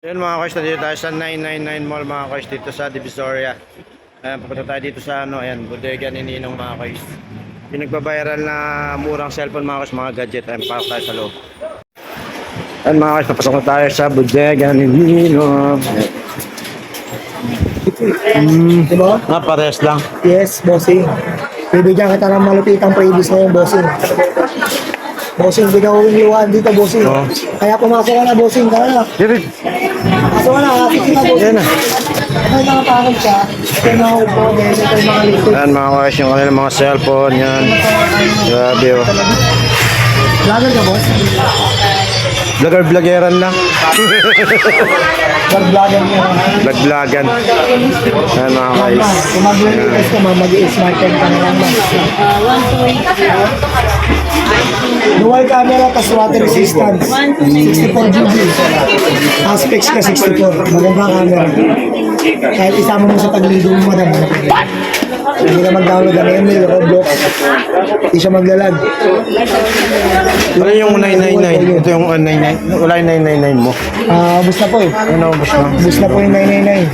Yun mga koys, dito tayo sa 999 Mall mga koys, dito sa Divisoria. Ayan, papunta tayo dito sa ayan, bodega ni Ninong mga koys. Yung nagbabiral na murang cellphone mga koys, mga gadget. Ayan, pasok tayo sa loob. Ayan mga koys, napasok na tayo sa bodega ni Ninong. Diba? Pares lang. Yes, bossing. Bibigyan kita ng malupitang previous ngayon, bossing. Bossing, hindi ka uwiluan dito, bossing. Oo. Kaya pumasok ka na, bossing. Kaya na. Dito. Pasok ka na, kapit ka na, bossing. Yan na. Ito yung mga pakol siya. Ito yung mga upo, ito yung mga liquid. Ayan mga koys, yung kanilang mga cellphone. Yan. Grabe oh. Vlogger ka, boss? Vlogger-vloggeran lang. Vlogger niya. Vlog-vlogan. Ayan mga koys. Kung mag-release ka, mag-i-smart ka na lang. Dual camera, tas water resistance. 64 GB. Aspects ka 64. Magandang camera. Kahit isama mo sa pagligo mo, madam. Hindi na mag-download ng ML, Roblox. Hindi siya maglalag. Ano yung 999? Ito yung 999. Wala yung 999 mo. Bus na po eh. Ano, bus na? Bus na po yung 999.